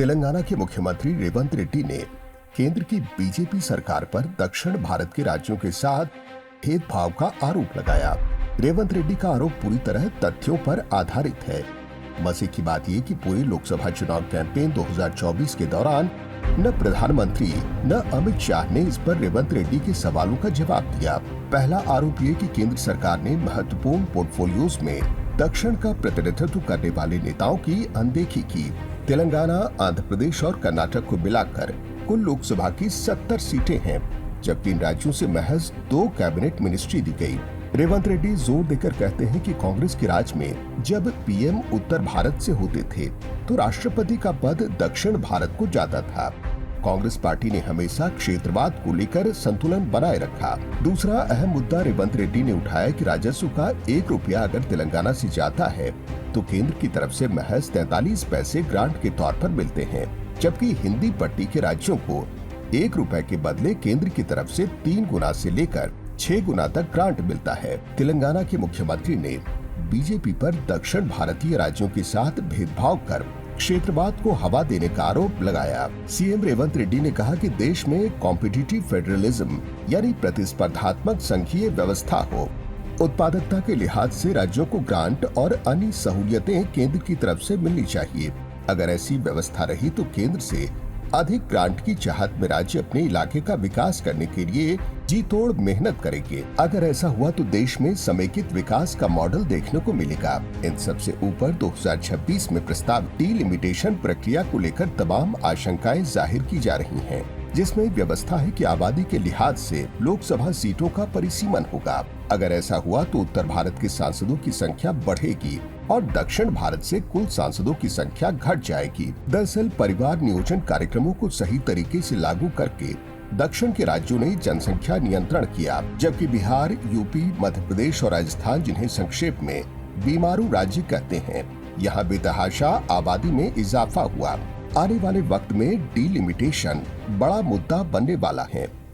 तेलंगाना के मुख्यमंत्री रेवंत रेड्डी ने केंद्र की बीजेपी सरकार पर दक्षिण भारत के राज्यों के साथ भेदभाव का आरोप लगाया। रेवंत रेड्डी का आरोप पूरी तरह तथ्यों पर आधारित है। मजे की बात यह कि पूरे लोकसभा चुनाव कैंपेन 2024 के दौरान न प्रधानमंत्री न अमित शाह ने इस पर रेवंत रेड्डी के सवालों का जवाब दिया। पहला आरोप ये कि केंद्र सरकार ने महत्वपूर्ण पोर्टफोलियोज में दक्षिण का प्रतिनिधित्व करने वाले नेताओं की अनदेखी की। तेलंगाना, आंध्र प्रदेश और कर्नाटक को मिलाकर कुल लोकसभा की 70 सीटें हैं, जबकि इन राज्यों से महज 2 कैबिनेट मिनिस्ट्री दी गई। रेवंत रेड्डी जोर देकर कहते हैं कि कांग्रेस के राज में जब पीएम उत्तर भारत से होते थे तो राष्ट्रपति का पद दक्षिण भारत को जाता था। कांग्रेस पार्टी ने हमेशा क्षेत्रवाद को लेकर संतुलन बनाए रखा। दूसरा अहम मुद्दा रेवंत रेड्डी ने उठाया कि राजस्व का 1 रुपया अगर तेलंगाना से जाता है तो केंद्र की तरफ से महज 43 पैसे ग्रांट के तौर पर मिलते हैं, जबकि हिंदी पट्टी के राज्यों को 1 रुपए के बदले केंद्र की तरफ से 3 गुना से लेकर 6 गुना तक ग्रांट मिलता है। तेलंगाना के मुख्यमंत्री ने बीजेपी पर दक्षिण भारतीय राज्यों के साथ भेदभाव कर क्षेत्रवाद को हवा देने का आरोप लगाया। सीएम रेवंत रेड्डी ने कहा कि देश में कॉम्पिटिटिव फेडरलिज्म यानी प्रतिस्पर्धात्मक संघीय व्यवस्था हो। उत्पादकता के लिहाज से राज्यों को ग्रांट और अन्य सहूलियतें केंद्र की तरफ से मिलनी चाहिए। अगर ऐसी व्यवस्था रही तो केंद्र से अधिक ग्रांट की चाहत में राज्य अपने इलाके का विकास करने के लिए जी तोड़ मेहनत करेंगे। अगर ऐसा हुआ तो देश में समेकित विकास का मॉडल देखने को मिलेगा। इन सबसे ऊपर 2026 में प्रस्तावित डिलिमिटेशन प्रक्रिया को लेकर तमाम आशंकाएं जाहिर की जा रही हैं, जिसमें व्यवस्था है कि आबादी के लिहाज से लोकसभा सीटों का परिसीमन होगा। अगर ऐसा हुआ तो उत्तर भारत के सांसदों की संख्या बढ़ेगी और दक्षिण भारत से कुल सांसदों की संख्या घट जाएगी। दरअसल परिवार नियोजन कार्यक्रमों को सही तरीके से लागू करके दक्षिण के राज्यों ने जनसंख्या नियंत्रण किया, जबकि बिहार, यूपी, मध्य प्रदेश और राजस्थान, जिन्हें संक्षेप में बीमारू राज्य कहते हैं, यहाँ बेतहाशा आबादी में इजाफा हुआ। आने वाले वक्त में डिलिमिटेशन बड़ा मुद्दा बनने वाला है।